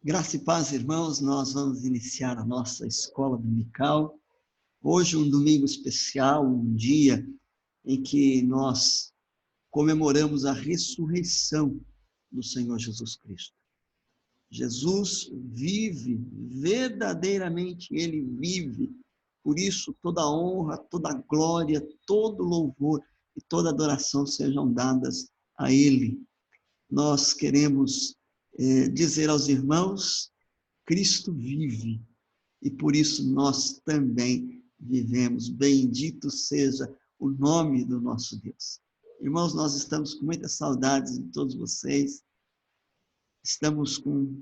Graça e paz, irmãos, nós vamos iniciar a nossa escola dominical. Hoje, um domingo especial, um dia em que nós comemoramos a ressurreição do Senhor Jesus Cristo. Jesus vive, verdadeiramente Ele vive. Por isso, toda a honra, toda a glória, todo louvor e toda adoração sejam dadas a Ele. Nós queremos dizer aos irmãos: Cristo vive e por isso nós também vivemos. Bendito seja o nome do nosso Deus. Irmãos, nós estamos com muitas saudades de todos vocês. Estamos com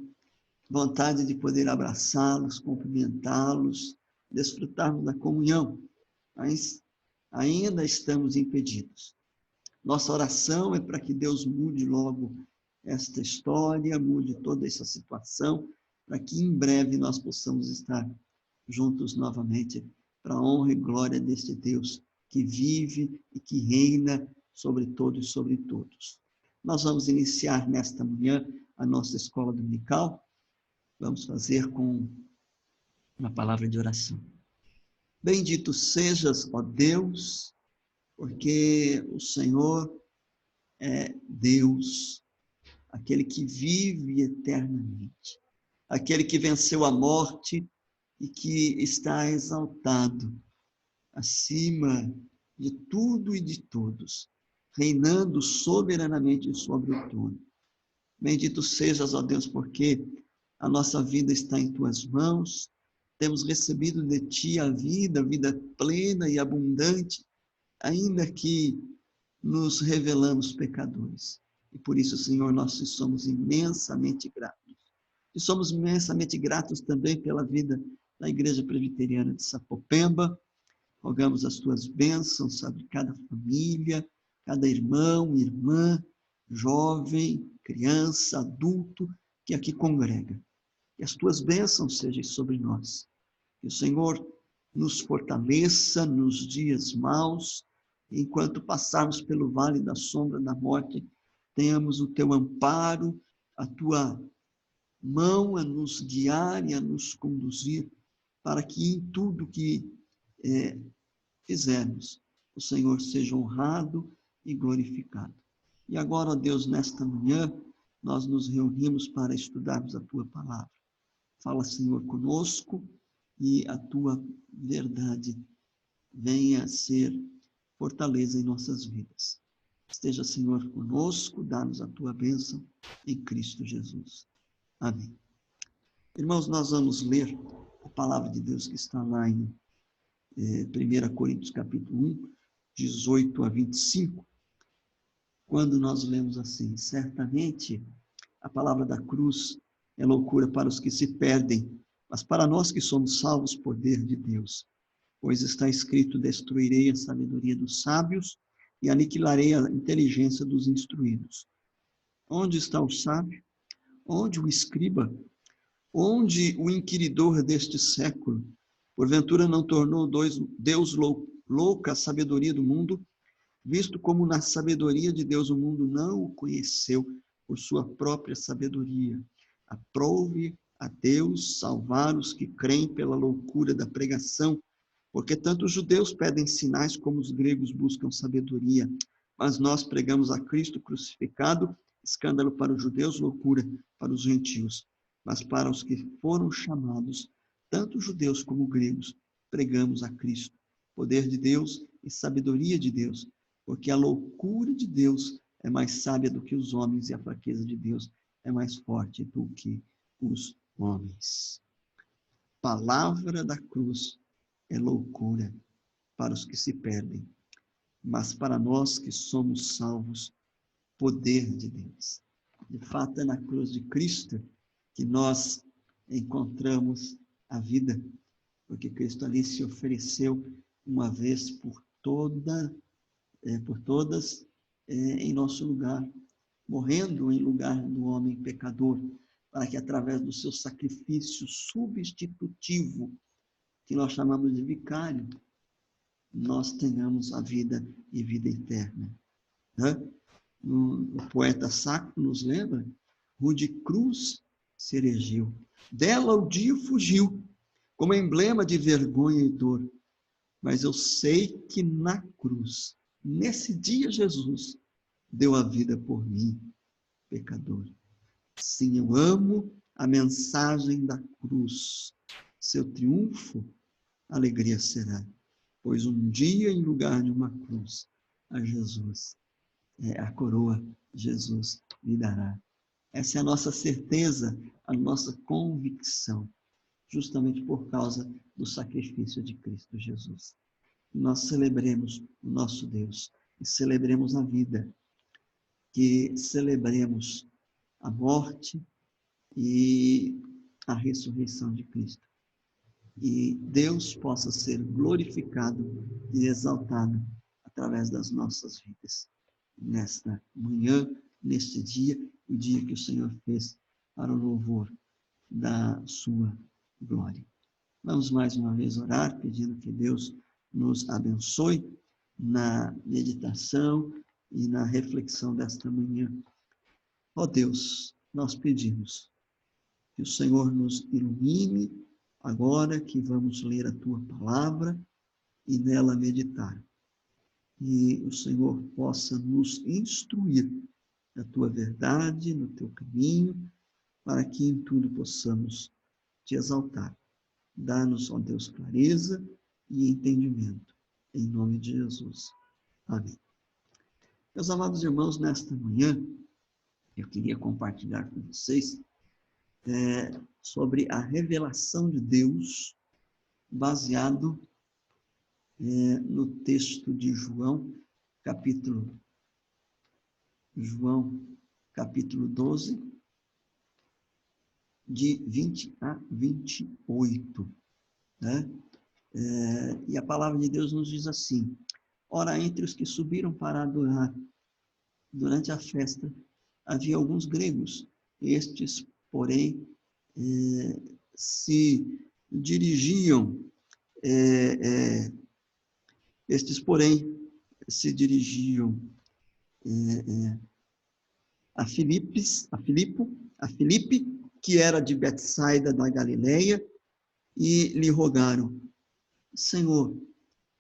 vontade de poder abraçá-los, cumprimentá-los, desfrutarmos da comunhão, mas ainda estamos impedidos. Nossa oração é para que Deus mude logo esta história, mude toda essa situação, para que em breve nós possamos estar juntos novamente, para a honra e glória deste Deus que vive e que reina sobre todos e sobre todos. Nós vamos iniciar nesta manhã a nossa escola dominical. Vamos fazer com uma palavra de oração. Bendito sejas, ó Deus, porque o Senhor é Deus, aquele que vive eternamente, aquele que venceu a morte e que está exaltado acima de tudo e de todos, reinando soberanamente sobre o trono. Bendito sejas, ó Deus, porque a nossa vida está em tuas mãos, temos recebido de ti a vida plena e abundante, ainda que nos revelamos pecadores. E por isso, Senhor, nós somos imensamente gratos. E somos imensamente gratos também pela vida da Igreja Presbiteriana de Sapopemba. Rogamos as tuas bênçãos sobre cada família, cada irmão, irmã, jovem, criança, adulto que aqui congrega. Que as tuas bênçãos sejam sobre nós. Que o Senhor nos fortaleça nos dias maus, enquanto passarmos pelo vale da sombra da morte, tenhamos o teu amparo, a tua mão a nos guiar e a nos conduzir, para que em tudo que fizermos, o Senhor seja honrado e glorificado. E agora, ó Deus, nesta manhã, nós nos reunimos para estudarmos a tua palavra. Fala, Senhor, conosco e a tua verdade venha a ser fortaleza em nossas vidas. Esteja, Senhor, conosco, dá-nos a tua bênção em Cristo Jesus. Amém. Irmãos, nós vamos ler a palavra de Deus que está lá em 1 Coríntios capítulo 1, 18 a 25, quando nós lemos assim: certamente a palavra da cruz é loucura para os que se perdem, mas para nós que somos salvos, poder de Deus. Pois está escrito: destruirei a sabedoria dos sábios e aniquilarei a inteligência dos instruídos. Onde está o sábio? Onde o escriba? Onde o inquiridor deste século? Porventura não tornou Deus louca a sabedoria do mundo, visto como na sabedoria de Deus o mundo não o conheceu por sua própria sabedoria. Aprove a Deus salvar os que creem pela loucura da pregação, porque tanto os judeus pedem sinais como os gregos buscam sabedoria. Mas nós pregamos a Cristo crucificado, escândalo para os judeus, loucura para os gentios. Mas para os que foram chamados, tanto judeus como gregos, pregamos a Cristo, poder de Deus e sabedoria de Deus, porque a loucura de Deus é mais sábia do que os homens e a fraqueza de Deus é mais forte do que os homens. Palavra da cruz é loucura para os que se perdem, mas para nós que somos salvos, poder de Deus. De fato, é na cruz de Cristo que nós encontramos a vida, porque Cristo ali se ofereceu uma vez por todas em nosso lugar, morrendo em lugar do homem pecador, para que através do seu sacrifício substitutivo, que nós chamamos de vicário, nós tenhamos a vida e vida eterna. O poeta sacro nos lembra: rude cruz se erigiu. Dela o dia fugiu, como emblema de vergonha e dor. Mas eu sei que na cruz, nesse dia, Jesus deu a vida por mim, pecador. Sim, eu amo a mensagem da cruz. Seu triunfo, alegria será. Pois um dia, em lugar de uma cruz, a Jesus, a coroa, Jesus lhe dará. Essa é a nossa certeza, a nossa convicção, justamente por causa do sacrifício de Cristo Jesus. Nós celebremos o nosso Deus e celebremos a vida, que celebremos a morte e a ressurreição de Cristo. E Deus possa ser glorificado e exaltado através das nossas vidas. Nesta manhã, neste dia, o dia que o Senhor fez para o louvor da sua glória. Vamos mais uma vez orar, pedindo que Deus nos abençoe na meditação e na reflexão desta manhã. Ó Deus, nós pedimos que o Senhor nos ilumine agora que vamos ler a Tua palavra e nela meditar. E o Senhor possa nos instruir na Tua verdade, no Teu caminho, para que em tudo possamos Te exaltar. Dá-nos, ó Deus, clareza e entendimento. Em nome de Jesus. Amém. Meus amados irmãos, nesta manhã, eu queria compartilhar com vocês sobre a revelação de Deus, baseado no texto de João, capítulo 12, de 20 a 28. Né? E a palavra de Deus nos diz assim: ora, entre os que subiram para adorar durante a festa, havia alguns gregos. Estes, porém, se dirigiam a Filipe, que era de Betsaida da Galileia, e lhe rogaram: Senhor,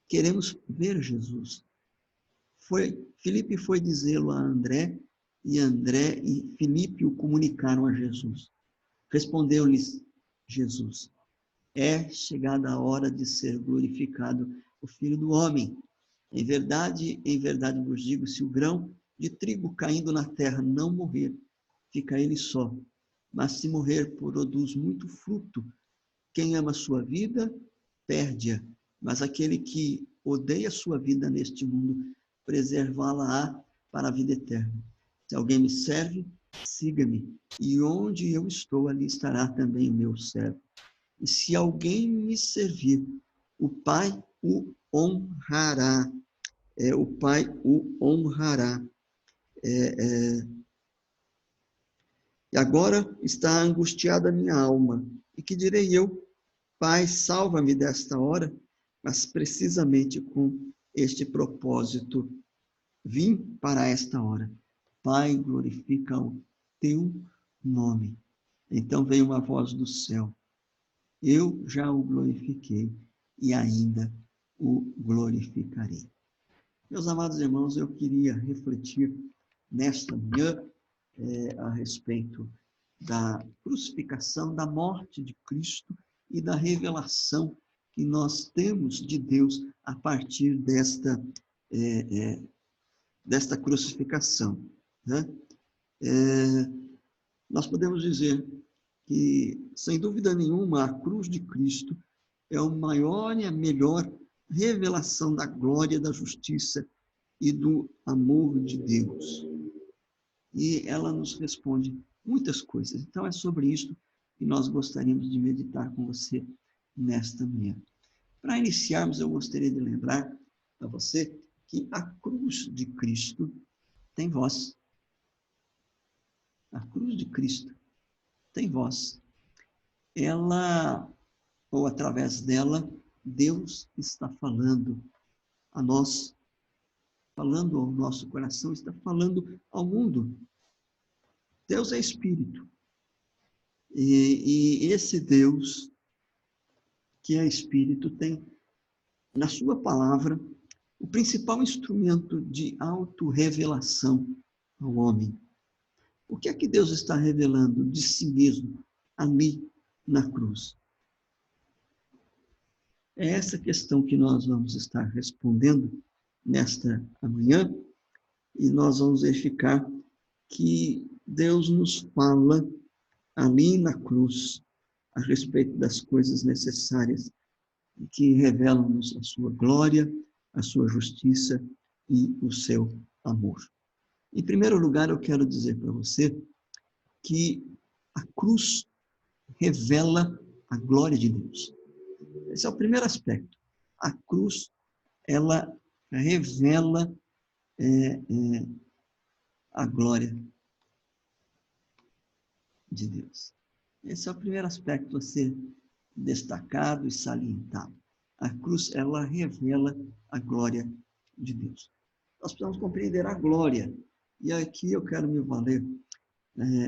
queremos ver Jesus. Filipe foi dizê-lo a André, e André e Filipe o comunicaram a Jesus. Respondeu-lhes Jesus: é chegada a hora de ser glorificado o Filho do Homem. Em verdade vos digo, se o grão de trigo caindo na terra não morrer, fica ele só. Mas se morrer, produz muito fruto. Quem ama a sua vida, perde-a. Mas aquele que odeia a sua vida neste mundo, preservá-la-á para a vida eterna. Se alguém me serve, siga-me. E onde eu estou, ali estará também o meu servo. E se alguém me servir, o Pai o honrará. O Pai o honrará. E agora está angustiada a minha alma. E que direi eu? Pai, salva-me desta hora. Mas precisamente com este propósito vim para esta hora. Pai, glorifica o teu nome. Então veio uma voz do céu: eu já o glorifiquei e ainda o glorificarei. Meus amados irmãos, eu queria refletir nesta manhã a respeito da crucificação, da morte de Cristo e da revelação que nós temos de Deus a partir desta crucificação. Né? Nós podemos dizer que, sem dúvida nenhuma, a cruz de Cristo é a maior e a melhor revelação da glória, da justiça e do amor de Deus. E ela nos responde muitas coisas. Então, é sobre isso que nós gostaríamos de meditar com você nesta manhã. Para iniciarmos, eu gostaria de lembrar a você que a cruz de Cristo tem voz. A cruz de Cristo tem voz. Ela, ou através dela, Deus está falando a nós, falando ao nosso coração, está falando ao mundo. Deus é Espírito. E esse Deus, que é Espírito, tem na sua palavra o principal instrumento de autorrevelação ao homem. O que é que Deus está revelando de si mesmo ali na cruz? É essa questão que nós vamos estar respondendo nesta manhã, e nós vamos verificar que Deus nos fala ali na cruz a respeito das coisas necessárias que revelam-nos a sua glória, a sua justiça e o seu amor. Em primeiro lugar, eu quero dizer para você que a cruz revela a glória de Deus. Esse é o primeiro aspecto. A cruz, ela revela a glória de Deus. Esse é o primeiro aspecto a ser destacado e salientado. A cruz, ela revela a glória de Deus. Nós precisamos compreender a glória. E aqui eu quero me valer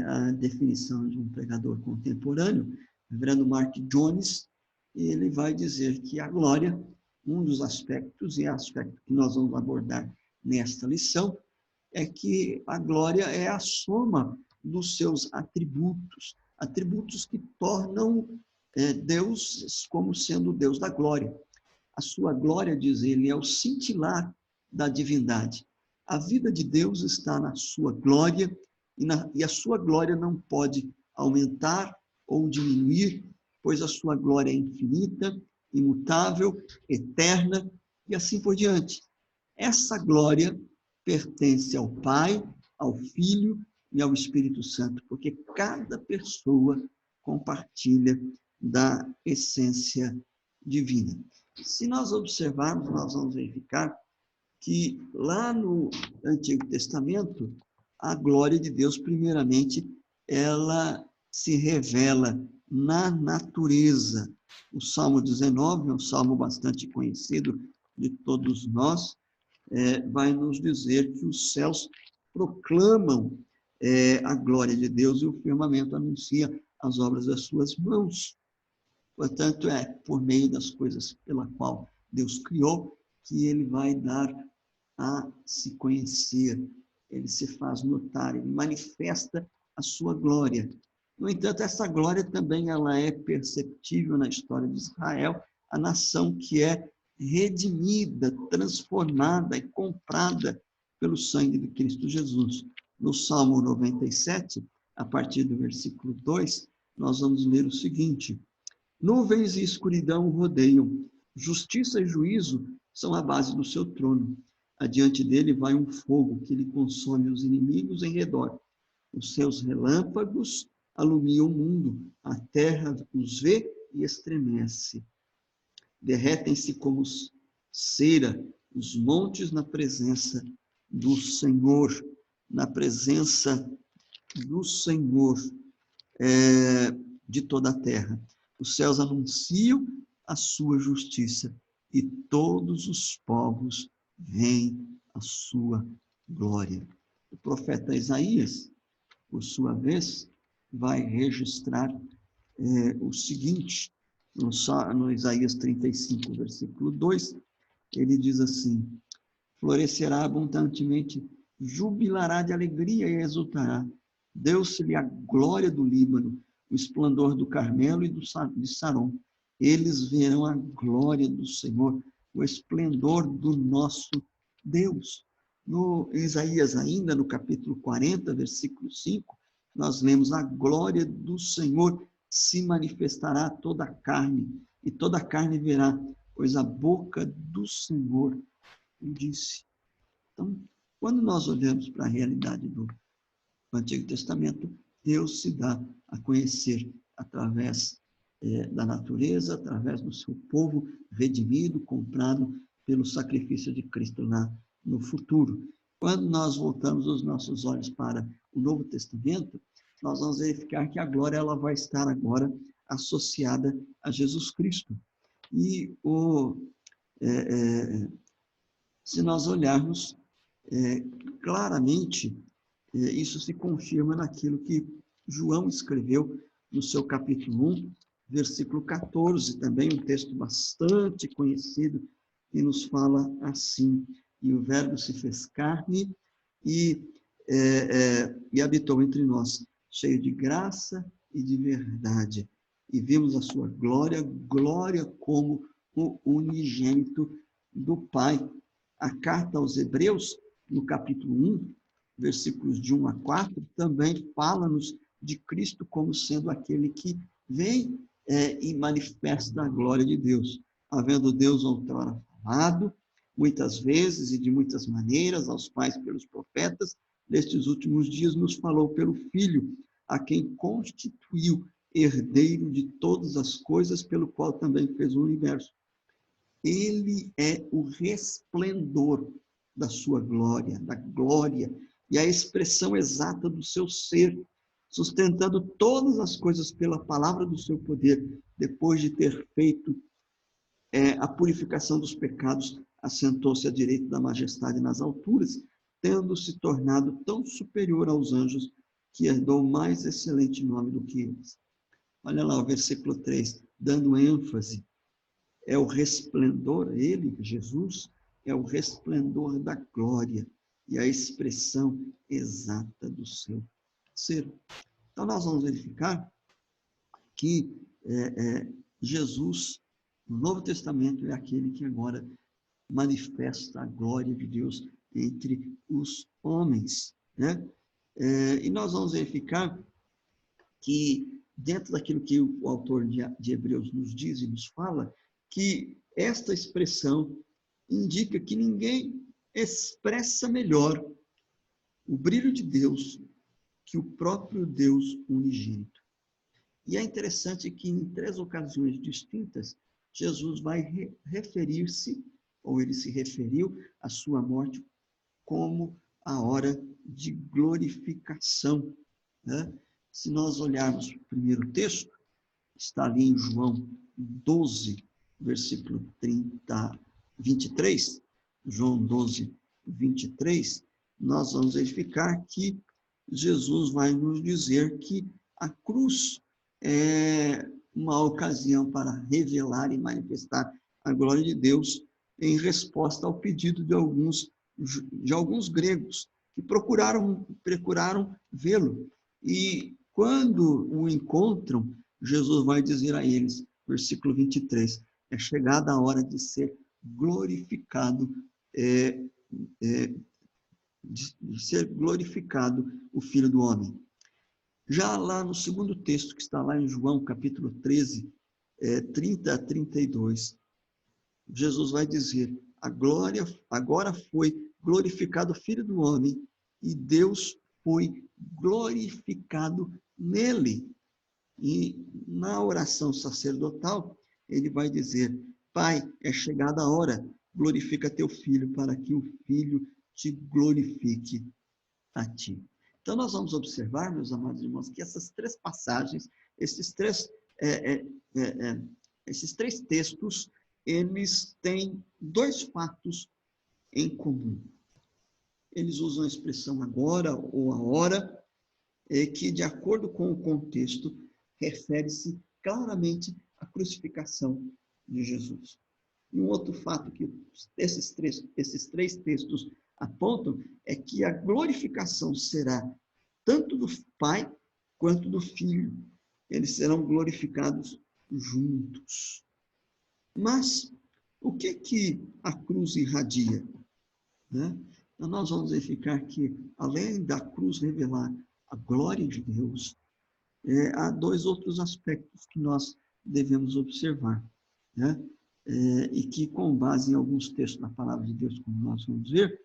a definição de um pregador contemporâneo, o reverendo Mark Jones. Ele vai dizer que a glória, um dos aspectos, e aspecto que nós vamos abordar nesta lição, é que a glória é a soma dos seus atributos, atributos que tornam Deus como sendo o Deus da glória. A sua glória, diz ele, é o cintilar da divindade. A vida de Deus está na sua glória, e a sua glória não pode aumentar ou diminuir, pois a sua glória é infinita, imutável, eterna e assim por diante. Essa glória pertence ao Pai, ao Filho e ao Espírito Santo, porque cada pessoa compartilha da essência divina. Se nós observarmos, nós vamos verificar que lá no Antigo Testamento, a glória de Deus, primeiramente, ela se revela na natureza. O Salmo 19 é um salmo bastante conhecido de todos nós, vai nos dizer que os céus proclamam a glória de Deus e o firmamento anuncia as obras das suas mãos. Portanto, é por meio das coisas pela qual Deus criou que ele vai dar a se conhecer, ele se faz notar, ele manifesta a sua glória. No entanto, essa glória também ela é perceptível na história de Israel, a nação que é redimida, transformada e comprada pelo sangue de Cristo Jesus. No Salmo 97, a partir do versículo 2, nós vamos ler o seguinte: nuvens e escuridão o rodeiam, justiça e juízo são a base do seu trono. Adiante dele vai um fogo que lhe consome os inimigos em redor. Os seus relâmpagos alumiam o mundo, a terra os vê e estremece. Derretem-se como cera os montes na presença do Senhor, na presença do Senhor de toda a terra. Os céus anunciam a sua justiça e todos os povos veem a sua glória. O profeta Isaías, por sua vez, vai registrar o seguinte, no Isaías 35, versículo 2, ele diz assim: florescerá abundantemente, jubilará de alegria e exultará. Deu-se-lhe a glória do Líbano, o esplendor do Carmelo e de Saron. Eles verão a glória do Senhor, o esplendor do nosso Deus. No Isaías ainda, no capítulo 40, versículo 5, nós lemos: a glória do Senhor se manifestará a toda a carne, e toda a carne verá, pois a boca do Senhor o disse. Então, quando nós olhamos para a realidade do Antigo Testamento, Deus se dá a conhecer através da natureza, através do seu povo redimido, comprado pelo sacrifício de Cristo lá no futuro. Quando nós voltamos os nossos olhos para o Novo Testamento, nós vamos verificar que a glória ela vai estar agora associada a Jesus Cristo. E se nós olharmos claramente, isso se confirma naquilo que João escreveu no seu capítulo 1, versículo 14, também um texto bastante conhecido, que nos fala assim: e o Verbo se fez carne e habitou entre nós, cheio de graça e de verdade. E vimos a sua glória, glória como o unigênito do Pai. A carta aos Hebreus, no capítulo 1, versículos de 1 a 4, também fala-nos de Cristo como sendo aquele que vem e manifesta a glória de Deus. Havendo Deus outrora falado, muitas vezes e de muitas maneiras, aos pais pelos profetas, nestes últimos dias nos falou pelo Filho, a quem constituiu herdeiro de todas as coisas, pelo qual também fez o universo. Ele é o resplendor da sua glória, da glória, e a expressão exata do seu ser, sustentando todas as coisas pela palavra do seu poder, depois de ter feito a purificação dos pecados, assentou-se à direita da majestade nas alturas, tendo se tornado tão superior aos anjos, que herdou mais excelente nome do que eles. Olha lá o versículo 3, dando ênfase. É o resplendor, ele, Jesus, é o resplendor da glória e a expressão exata do seu ser. Então, nós vamos verificar que Jesus, no Novo Testamento, é aquele que agora manifesta a glória de Deus entre os homens, né? E nós vamos verificar que, dentro daquilo que o autor de Hebreus nos diz e nos fala, que esta expressão indica que ninguém expressa melhor o brilho de Deus que o próprio Deus unigênito. E é interessante que, em 3 ocasiões distintas, Jesus vai referir-se, ou ele se referiu à sua morte como a hora de glorificação, né? Se nós olharmos o primeiro texto, está ali em João 12, versículo 23, João 12, 23, nós vamos verificar que Jesus vai nos dizer que a cruz é uma ocasião para revelar e manifestar a glória de Deus em resposta ao pedido de alguns gregos que procuraram vê-lo. E quando o encontram, Jesus vai dizer a eles, versículo 23, é chegada a hora de ser glorificado, de ser glorificado o Filho do Homem. Já lá no segundo texto, que está lá em João, capítulo 13, 30 a 32, Jesus vai dizer, agora foi glorificado o Filho do Homem, e Deus foi glorificado nele. E na oração sacerdotal, ele vai dizer, Pai, é chegada a hora, glorifica teu Filho, para que o Filho te glorifique a ti. Então, nós vamos observar, meus amados irmãos, que essas 3 passagens, esses três textos, eles têm 2 fatos em comum. Eles usam a expressão agora ou a hora, que, de acordo com o contexto, refere-se claramente à crucificação de Jesus. E um outro fato que esses 3 textos apontam é que a glorificação será tanto do Pai quanto do Filho. Eles serão glorificados juntos. Mas o que a cruz irradia? Né? Então, nós vamos verificar que, além da cruz revelar a glória de Deus, há 2 outros aspectos que nós devemos observar, né? E que, com base em alguns textos da palavra de Deus, como nós vamos ver,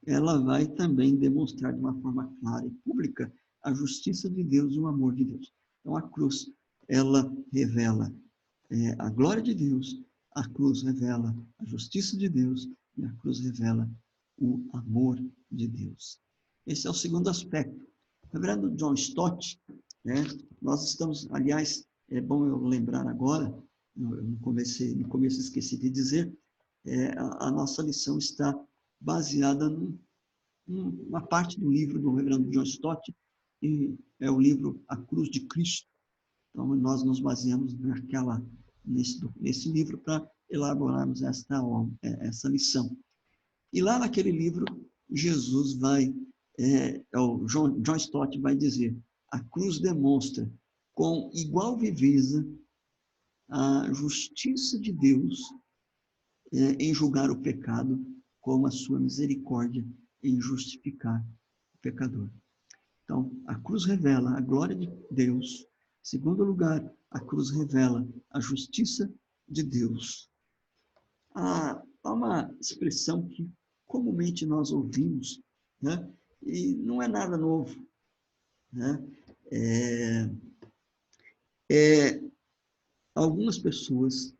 ela vai também demonstrar de uma forma clara e pública a justiça de Deus e o amor de Deus. Então, a cruz, ela revela a glória de Deus, a cruz revela a justiça de Deus e a cruz revela o amor de Deus. Esse é o segundo aspecto. O reverendo John Stott, nós estamos, aliás, é bom eu lembrar agora, no começo esqueci de dizer, a nossa lição está baseada numa parte do livro do reverendo John Stott, e é o livro A Cruz de Cristo. Então, nós nos baseamos nesse livro para elaborarmos essa lição. E lá naquele livro, Jesus o John Stott vai dizer, a cruz demonstra com igual viveza a justiça de Deus em julgar o pecado, como a sua misericórdia em justificar o pecador. Então, a cruz revela a glória de Deus. Em segundo lugar, a cruz revela a justiça de Deus. Há uma expressão que comumente nós ouvimos, né? E não é nada novo, né? Algumas pessoas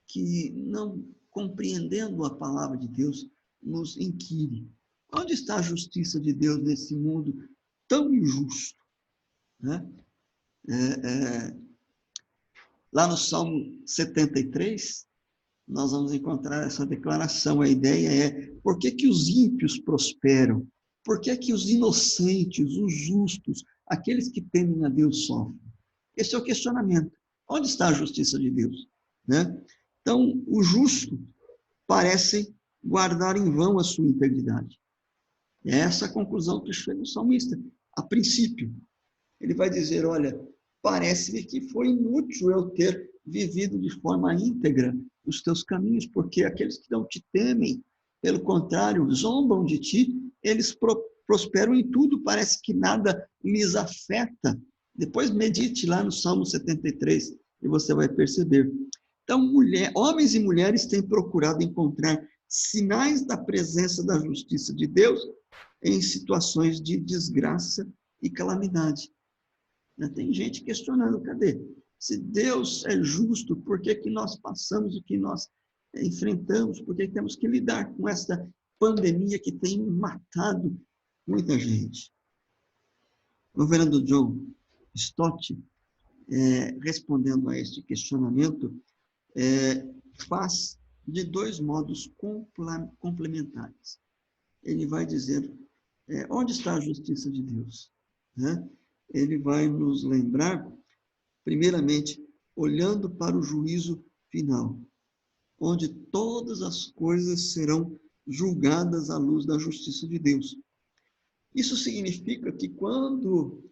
que, não compreendendo a palavra de Deus, nos inquirem. Onde está a justiça de Deus nesse mundo tão injusto? Né? Lá no Salmo 73, nós vamos encontrar essa declaração. A ideia é, por que os ímpios prosperam? Por que os inocentes, os justos, aqueles que temem a Deus sofrem? Esse é o questionamento. Onde está a justiça de Deus? Né? Então, o justo parece guardar em vão a sua integridade. É essa a conclusão que chega o salmista. A princípio, ele vai dizer, olha, parece-me que foi inútil eu ter vivido de forma íntegra os teus caminhos, porque aqueles que não te temem, pelo contrário, zombam de ti, eles prosperam em tudo, parece que nada lhes afeta. Depois medite lá no Salmo 73 e você vai perceber. Então, homens e mulheres têm procurado encontrar sinais da presença da justiça de Deus em situações de desgraça e calamidade. Tem gente questionando, cadê? Se Deus é justo, por que nós passamos o que nós enfrentamos? Por que temos que lidar com essa pandemia que tem matado muita gente? O reverendo John Stott, respondendo a este questionamento, faz de dois modos complementares. Ele vai dizer, onde está a justiça de Deus? Né? Ele vai nos lembrar, primeiramente, olhando para o juízo final, onde todas as coisas serão julgadas à luz da justiça de Deus. Isso significa que quando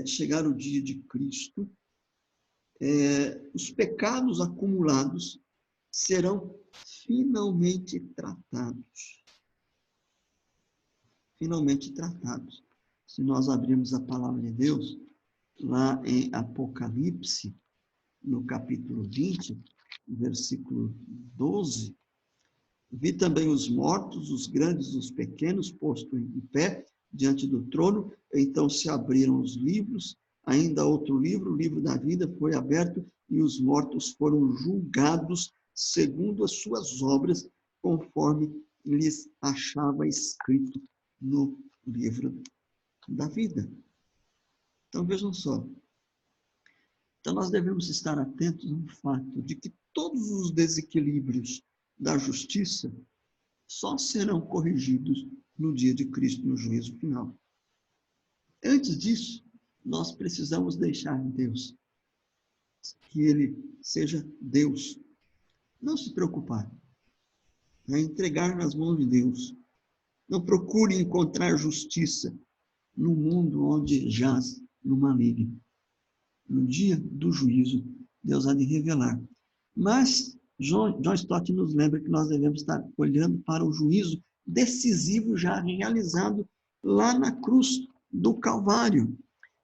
chegar o dia de Cristo, os pecados acumulados serão finalmente tratados. Finalmente tratados. Se nós abrirmos a palavra de Deus, lá em Apocalipse, no capítulo 20, versículo 12, vi também os mortos, os grandes e os pequenos, postos em pé diante do trono, então se abriram os livros, ainda outro livro, o livro da vida, foi aberto e os mortos foram julgados segundo as suas obras, conforme lhes achava escrito no livro da vida. Então, vejam só. Então, nós devemos estar atentos ao fato de que todos os desequilíbrios da justiça só serão corrigidos no dia de Cristo, no juízo final. Antes disso, nós precisamos deixar Deus, que Ele seja Deus. Não se preocupar, entregar nas mãos de Deus. Não procure encontrar justiça no mundo onde jaz no maligno. No dia do juízo, Deus há de revelar. Mas John Stott nos lembra que nós devemos estar olhando para o juízo decisivo já realizado lá na cruz do Calvário.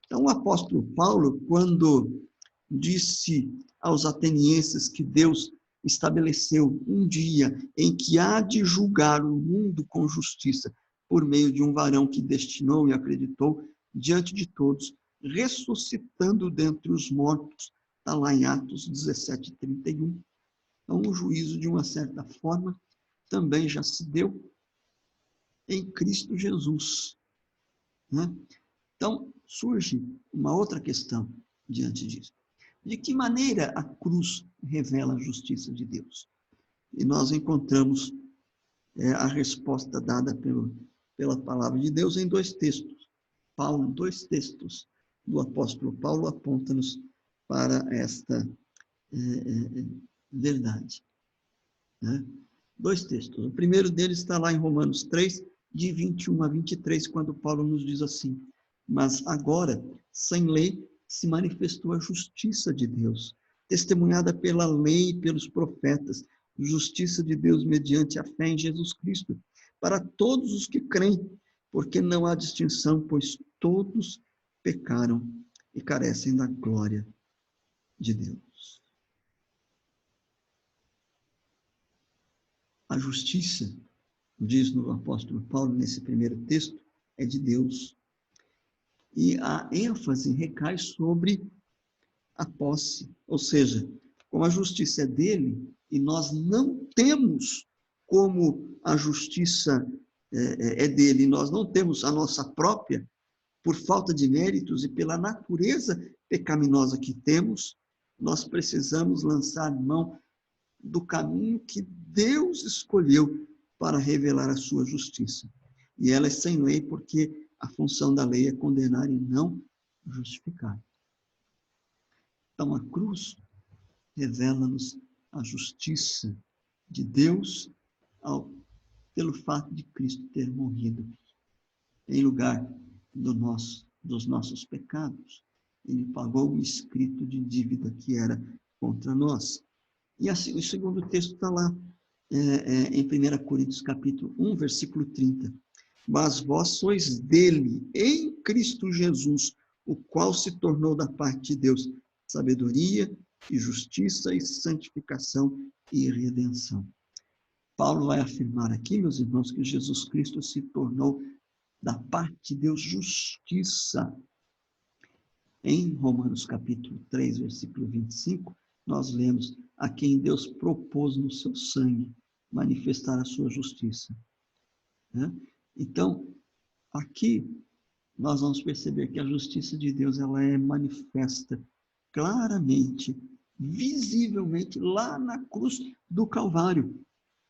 Então, o apóstolo Paulo, quando disse aos atenienses que Deus estabeleceu um dia em que há de julgar o mundo com justiça por meio de um varão que destinou e acreditou diante de todos, ressuscitando dentre os mortos, está lá em Atos 17:31. Então, o juízo, de uma certa forma, também já se deu em Cristo Jesus. Né? Então, surge uma outra questão diante disso. De que maneira a cruz revela a justiça de Deus? E nós encontramos a resposta dada pela palavra de Deus em dois textos. Dois textos do apóstolo Paulo apontam-nos para esta verdade. Né? 2 textos. O primeiro deles está lá em Romanos 3, de 21 a 23, quando Paulo nos diz assim: mas agora, sem lei, se manifestou a justiça de Deus, testemunhada pela lei e pelos profetas, justiça de Deus mediante a fé em Jesus Cristo, para todos os que creem, porque não há distinção, pois todos pecaram e carecem da glória de Deus. A justiça, diz no apóstolo Paulo, nesse primeiro texto, é de Deus. E a ênfase recai sobre a posse, ou seja, como a justiça é dele, e nós não temos como a justiça é dele, nós não temos a nossa própria, por falta de méritos e pela natureza pecaminosa que temos, nós precisamos lançar mão do caminho que Deus escolheu para revelar a sua justiça. E ela é sem lei, porque a função da lei é condenar e não justificar. Então, a cruz revela-nos a justiça de Deus pelo fato de Cristo ter morrido em lugar dos nossos pecados. Ele pagou o escrito de dívida que era contra nós. E assim, o segundo texto está lá, em 1 Coríntios capítulo 1, versículo 30. Mas vós sois dele, em Cristo Jesus, o qual se tornou da parte de Deus sabedoria e justiça e santificação e redenção. Paulo vai afirmar aqui, meus irmãos, que Jesus Cristo se tornou da parte de Deus justiça. Em Romanos capítulo 3, versículo 25, nós lemos: a quem Deus propôs no seu sangue manifestar a sua justiça. Né? Então, aqui nós vamos perceber que a justiça de Deus ela é manifesta claramente, visivelmente, lá na cruz do Calvário.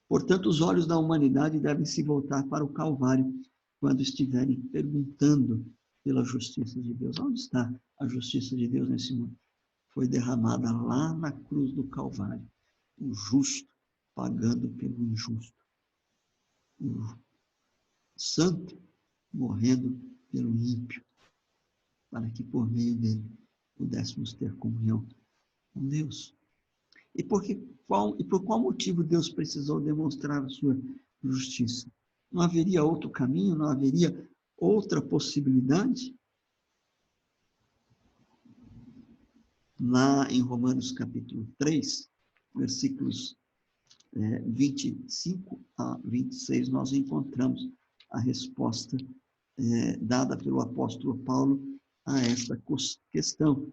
Portanto, os olhos da humanidade devem se voltar para o Calvário quando estiverem perguntando pela justiça de Deus. Onde está a justiça de Deus nesse mundo? Foi derramada lá na cruz do Calvário. O justo pagando pelo injusto. O santo morrendo pelo ímpio, para que por meio dele pudéssemos ter comunhão com Deus. E por qual motivo Deus precisou demonstrar a sua justiça? Não haveria outro caminho? Não haveria outra possibilidade? Lá em Romanos capítulo 3, versículos 25 a 26, nós encontramos a resposta dada pelo apóstolo Paulo a esta questão.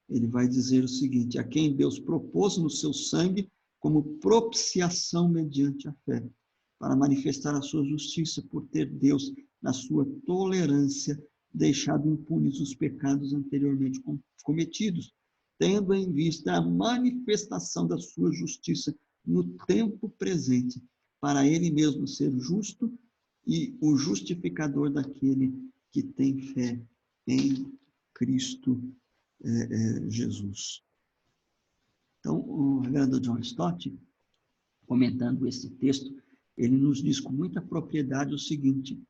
Ele vai dizer o seguinte: a quem Deus propôs no seu sangue como propiciação mediante a fé, para manifestar a sua justiça, por ter Deus, na sua tolerância, deixado impunes os pecados anteriormente cometidos, tendo em vista a manifestação da sua justiça no tempo presente, para ele mesmo ser justo e o justificador daquele que tem fé em Cristo Jesus. Então, o reverendo John Stott, comentando esse texto, ele nos diz com muita propriedade o seguinte: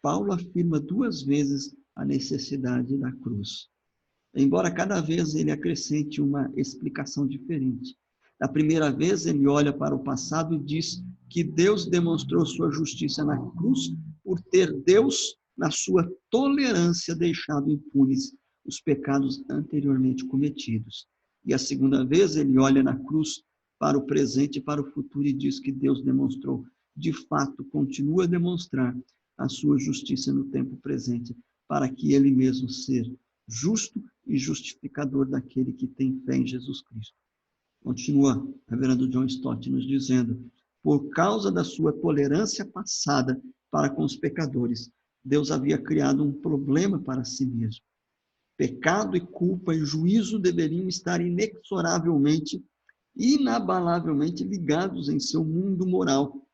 Paulo afirma 2 vezes a necessidade da cruz, embora cada vez ele acrescente uma explicação diferente. Da primeira vez, ele olha para o passado e diz que Deus demonstrou sua justiça na cruz por ter Deus, na sua tolerância, deixado impunes os pecados anteriormente cometidos. E a segunda vez, ele olha na cruz para o presente e para o futuro e diz que Deus demonstrou, de fato, continua a demonstrar a sua justiça no tempo presente, para que ele mesmo seja justo e justificador daquele que tem fé em Jesus Cristo. Continua o reverendo John Stott nos dizendo: por causa da sua tolerância passada para com os pecadores, Deus havia criado um problema para si mesmo. Pecado e culpa e juízo deveriam estar inexoravelmente, inabalavelmente ligados em seu mundo moral.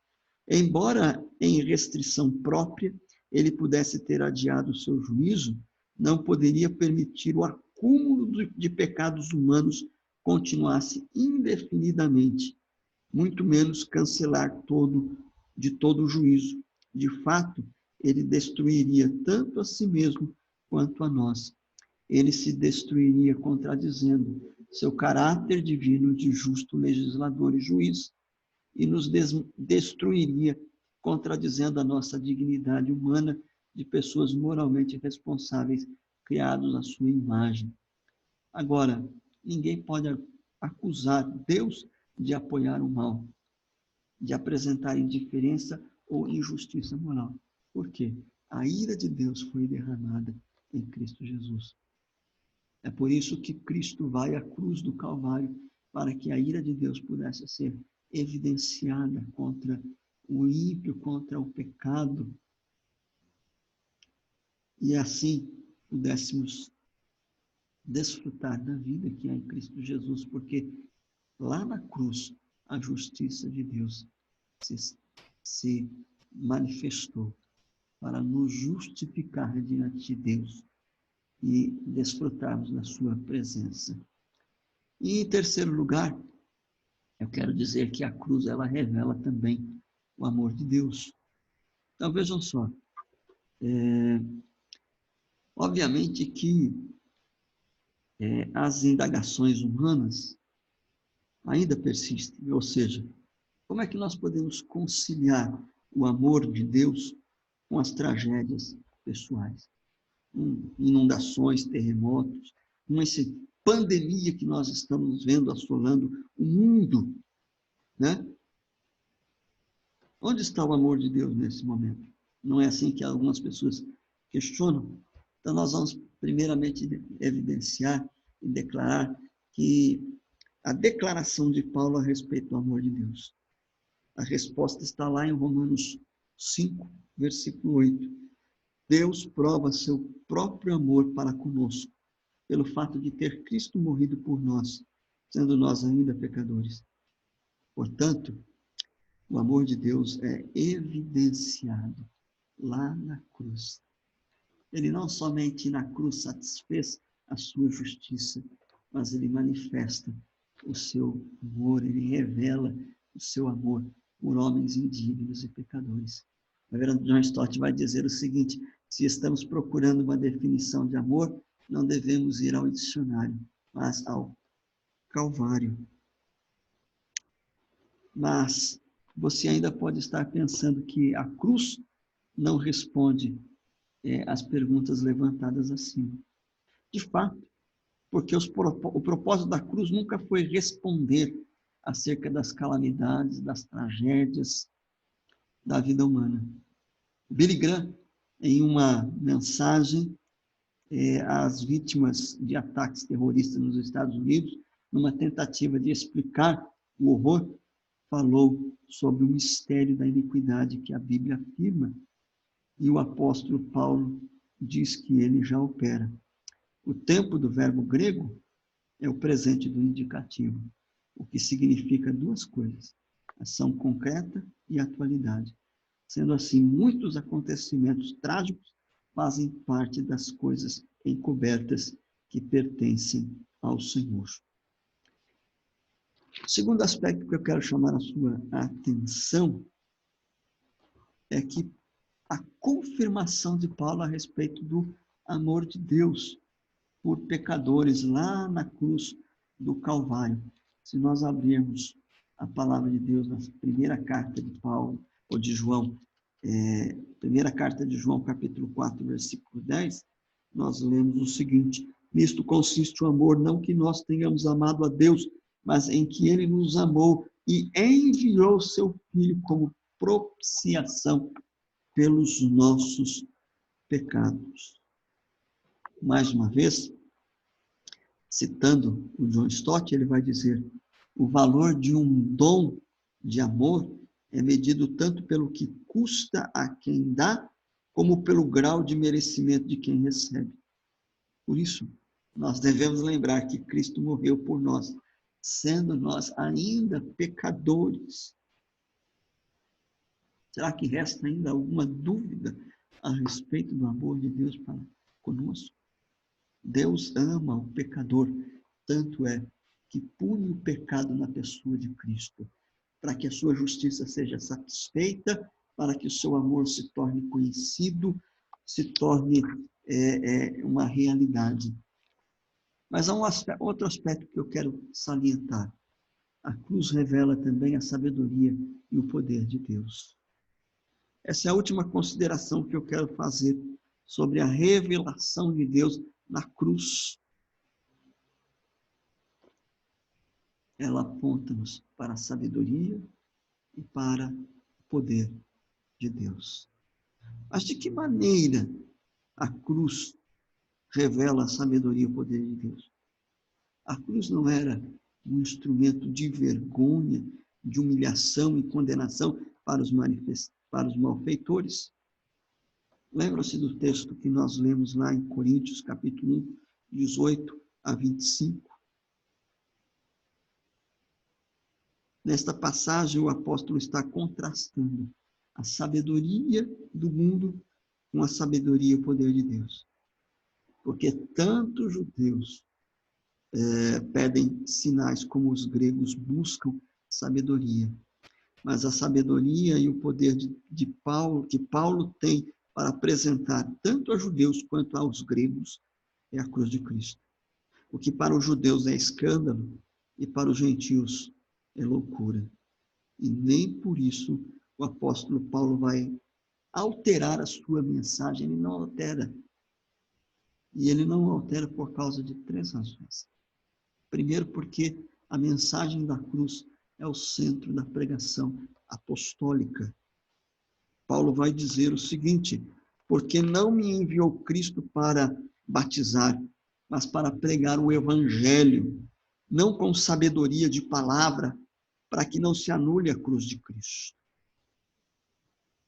Embora em restrição própria ele pudesse ter adiado o seu juízo, não poderia permitir o acúmulo de pecados humanos continuasse indefinidamente, muito menos cancelar de todo o juízo. De fato, ele destruiria tanto a si mesmo quanto a nós. Ele se destruiria contradizendo seu caráter divino de justo legislador e juiz, e nos destruiria contradizendo a nossa dignidade humana de pessoas moralmente responsáveis, criados à sua imagem. Agora, ninguém pode acusar Deus de apoiar o mal, de apresentar indiferença ou injustiça moral. Por quê? A ira de Deus foi derramada em Cristo Jesus. É por isso que Cristo vai à cruz do Calvário, para que a ira de Deus pudesse ser evidenciada contra o ímpio, contra o pecado, e assim pudéssemos desfrutar da vida que há em Cristo Jesus, porque lá na cruz a justiça de Deus se manifestou para nos justificar diante de Deus e desfrutarmos da sua presença. E em terceiro lugar, eu quero dizer que a cruz ela revela também o amor de Deus. Então vejam só, obviamente que as indagações humanas ainda persistem, ou seja, como é que nós podemos conciliar o amor de Deus com as tragédias pessoais? Inundações, terremotos, uma pandemia que nós estamos vendo assolando o mundo, né? Onde está o amor de Deus nesse momento? Não é assim que algumas pessoas questionam? Então, nós vamos primeiramente evidenciar e declarar que a declaração de Paulo a respeito do amor de Deus. A resposta está lá em Romanos 5, versículo 8. Deus prova seu próprio amor para conosco, pelo fato de ter Cristo morrido por nós, sendo nós ainda pecadores. Portanto, o amor de Deus é evidenciado lá na cruz. Ele não somente na cruz satisfez a sua justiça, mas ele manifesta o seu amor, ele revela o seu amor por homens indignos e pecadores. O reverendo John Stott vai dizer o seguinte: se estamos procurando uma definição de amor, não devemos ir ao dicionário, mas ao Calvário. Mas você ainda pode estar pensando que a cruz não responde às perguntas levantadas acima. De fato, porque o propósito da cruz nunca foi responder acerca das calamidades, das tragédias da vida humana. Billy Graham, em uma mensagem às vítimas de ataques terroristas nos Estados Unidos, numa tentativa de explicar o horror, falou sobre o mistério da iniquidade que a Bíblia afirma, e o apóstolo Paulo diz que ele já opera. O tempo do verbo grego é o presente do indicativo, o que significa duas coisas: ação concreta e atualidade. Sendo assim, muitos acontecimentos trágicos fazem parte das coisas encobertas que pertencem ao Senhor. O segundo aspecto que eu quero chamar a sua atenção é que a confirmação de Paulo a respeito do amor de Deus por pecadores lá na cruz do Calvário. Se nós abrirmos a palavra de Deus na primeira carta de Paulo, ou de João, primeira carta de João, capítulo 4, versículo 10, nós lemos o seguinte: nisto consiste o amor, não que nós tenhamos amado a Deus, mas em que ele nos amou e enviou seu Filho como propiciação pelos nossos pecados. Mais uma vez, citando o John Stott, ele vai dizer: o valor de um dom de amor é medido tanto pelo que custa a quem dá, como pelo grau de merecimento de quem recebe. Por isso, nós devemos lembrar que Cristo morreu por nós, sendo nós ainda pecadores. Será que resta ainda alguma dúvida a respeito do amor de Deus para conosco? Deus ama o pecador, tanto é que pune o pecado na pessoa de Cristo, para que a sua justiça seja satisfeita, para que o seu amor se torne conhecido, se torne uma realidade. Mas há outro aspecto que eu quero salientar. A cruz revela também a sabedoria e o poder de Deus. Essa é a última consideração que eu quero fazer sobre a revelação de Deus na cruz. Ela aponta-nos para a sabedoria e para o poder de Deus. Mas de que maneira a cruz revela a sabedoria e o poder de Deus? A cruz não era um instrumento de vergonha, de humilhação e condenação para os malfeitores? Lembra-se do texto que nós lemos lá em Coríntios, capítulo 1, 18 a 25? Nesta passagem, o apóstolo está contrastando a sabedoria do mundo com a sabedoria e o poder de Deus. Porque tanto os judeus pedem sinais como os gregos buscam sabedoria. Mas a sabedoria e o poder de Paulo, que Paulo tem para apresentar tanto a judeus quanto aos gregos, é a cruz de Cristo. O que para os judeus é escândalo e para os gentios é loucura. E nem por isso o apóstolo Paulo vai alterar a sua mensagem, ele não altera. E ele não altera por causa de 3 razões. Primeiro, porque a mensagem da cruz é o centro da pregação apostólica. Paulo vai dizer o seguinte: porque não me enviou Cristo para batizar, mas para pregar o evangelho, não com sabedoria de palavra, para que não se anule a cruz de Cristo.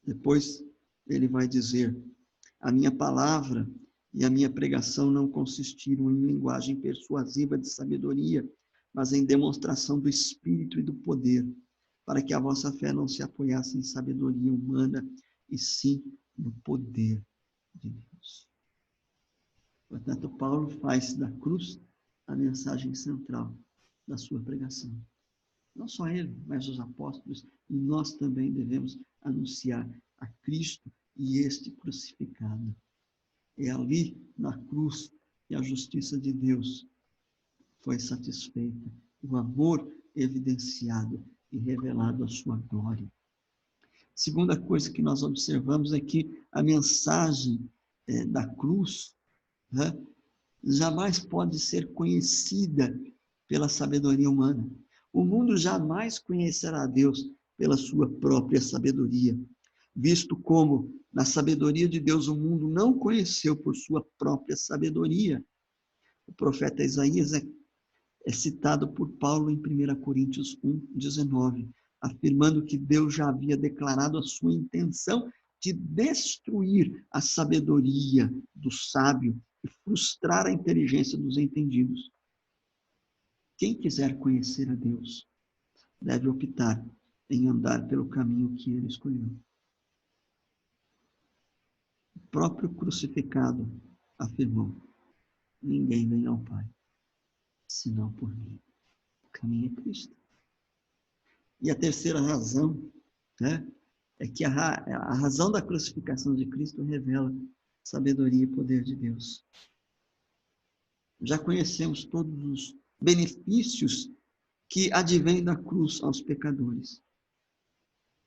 Depois ele vai dizer: a minha palavra e a minha pregação não consistiram em linguagem persuasiva de sabedoria, mas em demonstração do Espírito e do poder, para que a vossa fé não se apoiasse em sabedoria humana, e sim no poder de Deus. Portanto, Paulo faz da cruz a mensagem central da sua pregação. Não só ele, mas os apóstolos, e nós também devemos anunciar a Cristo e este crucificado. É ali, na cruz, que a justiça de Deus foi satisfeita, o amor evidenciado e revelado a sua glória. Segunda coisa que nós observamos é que a mensagem da cruz jamais pode ser conhecida pela sabedoria humana. O mundo jamais conhecerá Deus pela sua própria sabedoria, visto como, na sabedoria de Deus, o mundo não conheceu por sua própria sabedoria. O profeta Isaías é citado por Paulo em 1 Coríntios 1:19, afirmando que Deus já havia declarado a sua intenção de destruir a sabedoria do sábio e frustrar a inteligência dos entendidos. Quem quiser conhecer a Deus deve optar em andar pelo caminho que ele escolheu. O próprio crucificado afirmou: ninguém vem ao Pai senão por mim. O caminho é Cristo. E a terceira razão, é que a razão da crucificação de Cristo revela sabedoria e poder de Deus. Já conhecemos todos os benefícios que advêm da cruz aos pecadores.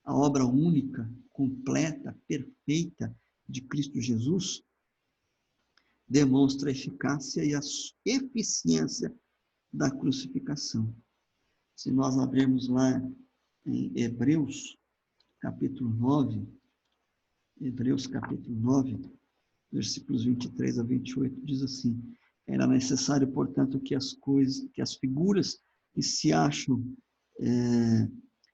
A obra única, completa, perfeita de Cristo Jesus demonstra a eficácia e a eficiência da crucificação. Se nós abrirmos lá em Hebreus, capítulo 9, versículos 23 a 28, diz assim: era necessário, portanto, que as figuras que se acham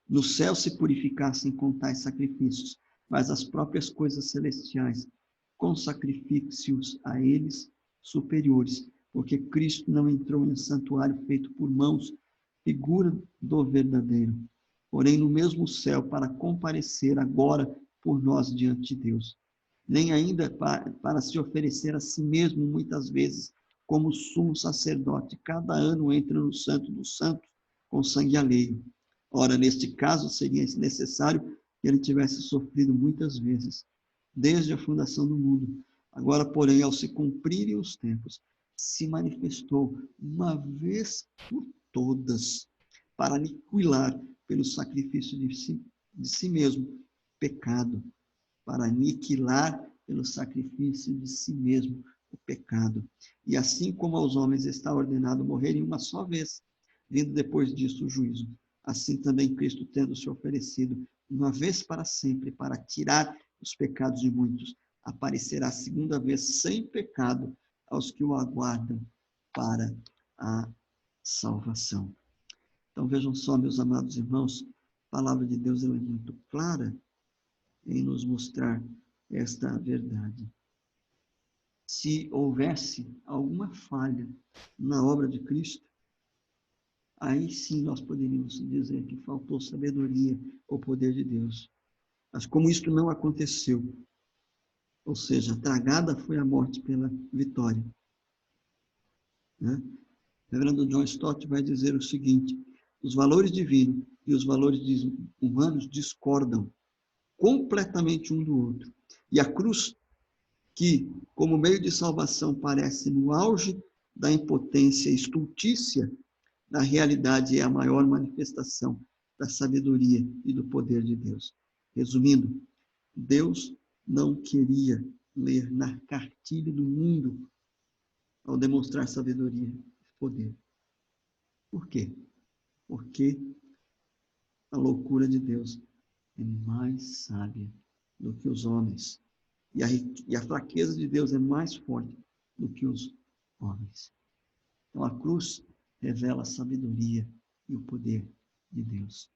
no céu se purificassem com tais sacrifícios, mas as próprias coisas celestiais com sacrifícios a eles superiores, porque Cristo não entrou em santuário feito por mãos, figura do verdadeiro, porém no mesmo céu, para comparecer agora por nós diante de Deus, nem ainda para se oferecer a si mesmo muitas vezes, como sumo sacerdote, cada ano entra no Santo dos Santos com sangue alheio. Ora, neste caso, seria necessário que ele tivesse sofrido muitas vezes, desde a fundação do mundo. Agora, porém, ao se cumprirem os tempos, se manifestou uma vez por todas para aniquilar pelo sacrifício de si mesmo pecado, para aniquilar pelo sacrifício de si mesmo o pecado. E assim como aos homens está ordenado morrerem uma só vez, vindo depois disso o juízo, assim também Cristo, tendo se oferecido uma vez para sempre para tirar os pecados de muitos, aparecerá segunda vez sem pecado aos que o aguardam para a salvação. Então vejam só, meus amados irmãos, a palavra de Deus é muito clara em nos mostrar esta verdade. Se houvesse alguma falha na obra de Cristo, aí sim nós poderíamos dizer que faltou sabedoria ou poder de Deus. Mas como isto não aconteceu, ou seja, tragada foi a morte pela vitória, né? O reverendo John Stott vai dizer o seguinte: os valores divinos e os valores humanos discordam completamente um do outro. E a cruz, que, como meio de salvação, parece no auge da impotência e estultícia, na realidade é a maior manifestação da sabedoria e do poder de Deus. Resumindo, Deus não queria ler na cartilha do mundo ao demonstrar sabedoria e poder. Por quê? Porque a loucura de Deus é mais sábia do que os homens. E a fraqueza de Deus é mais forte do que os homens. Então a cruz revela a sabedoria e o poder de Deus.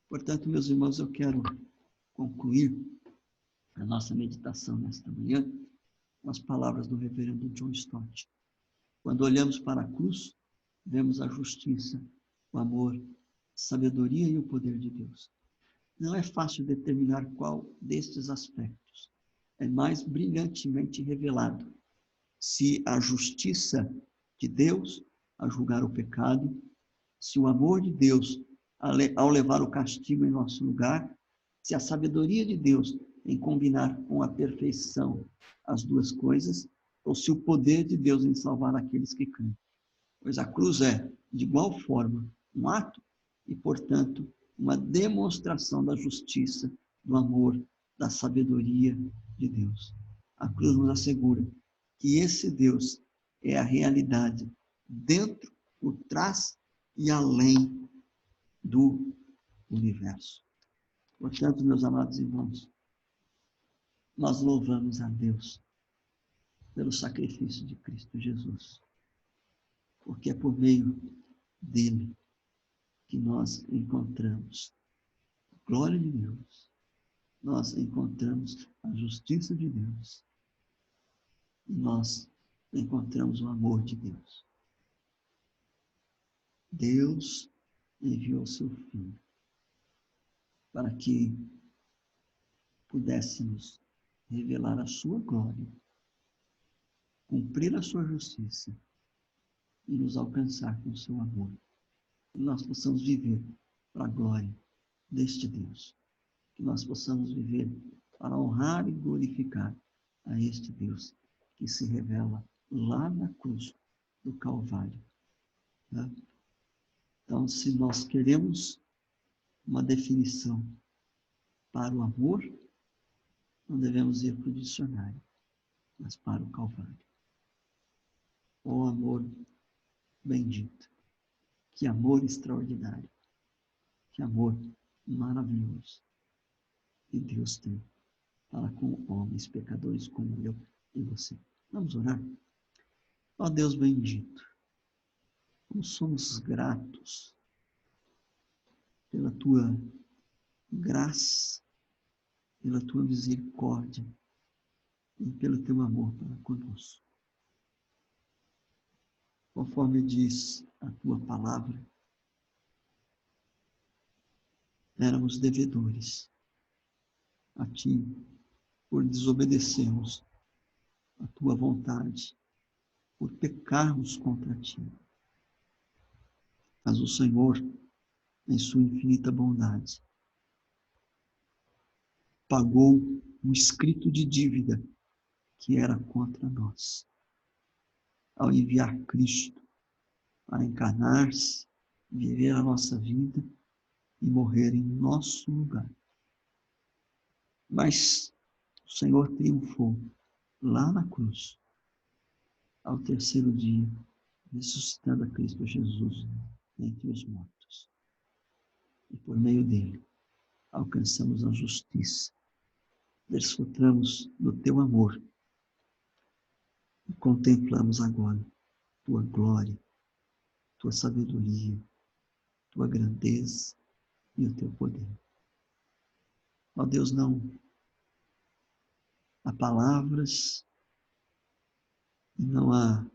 Portanto, meus irmãos, eu quero concluir a nossa meditação nesta manhã com as palavras do reverendo John Stott. Quando olhamos para a cruz, vemos a justiça, o amor, a sabedoria e o poder de Deus. Não é fácil determinar qual destes aspectos é mais brilhantemente revelado. Se a justiça de Deus a julgar o pecado, se o amor de Deus ao levar o castigo em nosso lugar, se a sabedoria de Deus em combinar com a perfeição as duas coisas, ou se o poder de Deus em salvar aqueles que creem. Pois a cruz é, de igual forma, um ato e, portanto, uma demonstração da justiça, do amor, da sabedoria de Deus. A cruz nos assegura que esse Deus é a realidade dentro, por trás e além do universo. Portanto, meus amados irmãos, nós louvamos a Deus pelo sacrifício de Cristo Jesus, porque é por meio dele que nós encontramos a glória de Deus, nós encontramos a justiça de Deus, e nós encontramos o amor de Deus. Deus enviou seu Filho para que pudéssemos revelar a sua glória, cumprir a sua justiça e nos alcançar com o seu amor. Que nós possamos viver para a glória deste Deus. Que nós possamos viver para honrar e glorificar a este Deus que se revela lá na cruz do Calvário. Tá? Então, se nós queremos uma definição para o amor, não devemos ir para o dicionário, mas para o Calvário. Ó amor bendito, que amor extraordinário, que amor maravilhoso que Deus tem para com homens pecadores como eu e você. Vamos orar? Ó Deus bendito, como somos gratos pela tua graça, pela tua misericórdia e pelo teu amor para conosco. Conforme diz a tua palavra, éramos devedores a ti por desobedecermos a tua vontade, por pecarmos contra ti. Mas o Senhor, em sua infinita bondade, pagou um escrito de dívida que era contra nós, ao enviar Cristo para encarnar-se, viver a nossa vida e morrer em nosso lugar. Mas o Senhor triunfou lá na cruz, ao terceiro dia, ressuscitando a Cristo Jesus entre os mortos. E por meio dele, alcançamos a justiça, desfrutamos do teu amor e contemplamos agora tua glória, tua sabedoria, tua grandeza e o teu poder. Ó Deus, não há palavras, não há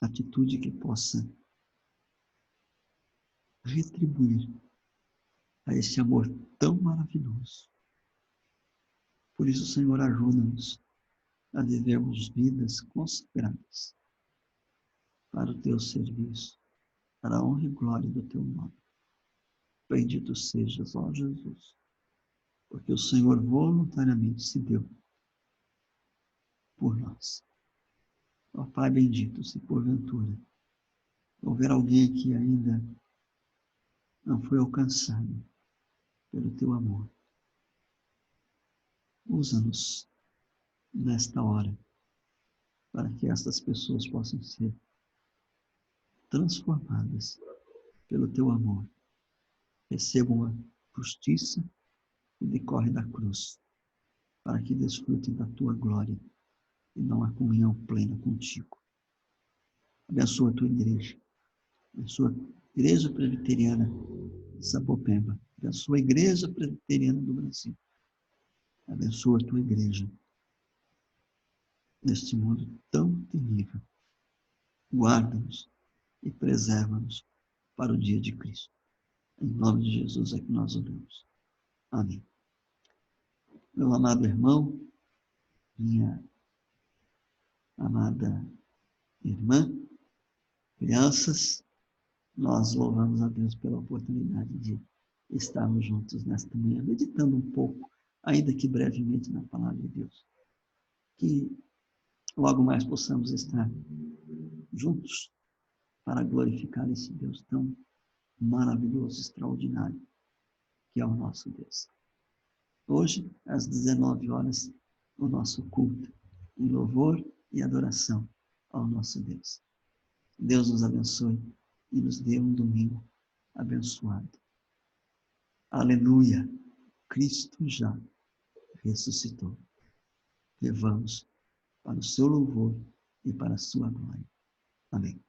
atitude que possa retribuir a esse amor tão maravilhoso. Por isso, Senhor, ajuda-nos a vivermos vidas consagradas para o teu serviço, para a honra e glória do teu nome. Bendito sejas, ó Jesus, porque o Senhor voluntariamente se deu por nós. Ó Pai bendito, se porventura houver alguém que ainda não foi alcançado pelo teu amor, usa-nos nesta hora para que estas pessoas possam ser transformadas pelo teu amor, recebam a justiça que decorre da cruz, para que desfrutem da tua glória e não a comunhão plena contigo. Abençoa a tua igreja, abençoa a igreja presbiteriana de Sapopemba, abençoa a igreja presbiteriana do Brasil, abençoa a tua igreja neste mundo tão terrível. Guarda-nos e preserva-nos para o dia de Cristo. Em nome de Jesus é que nós oramos. Amém. Meu amado irmão, minha amada irmã, crianças, nós louvamos a Deus pela oportunidade de estarmos juntos nesta manhã, meditando um pouco, ainda que brevemente, na palavra de Deus. Que logo mais possamos estar juntos para glorificar esse Deus tão maravilhoso, extraordinário, que é o nosso Deus. Hoje, às 19 horas, o nosso culto em louvor e adoração ao nosso Deus. Deus nos abençoe e nos dê um domingo abençoado. Aleluia! Cristo já ressuscitou. Levamos para o seu louvor e para a sua glória. Amém.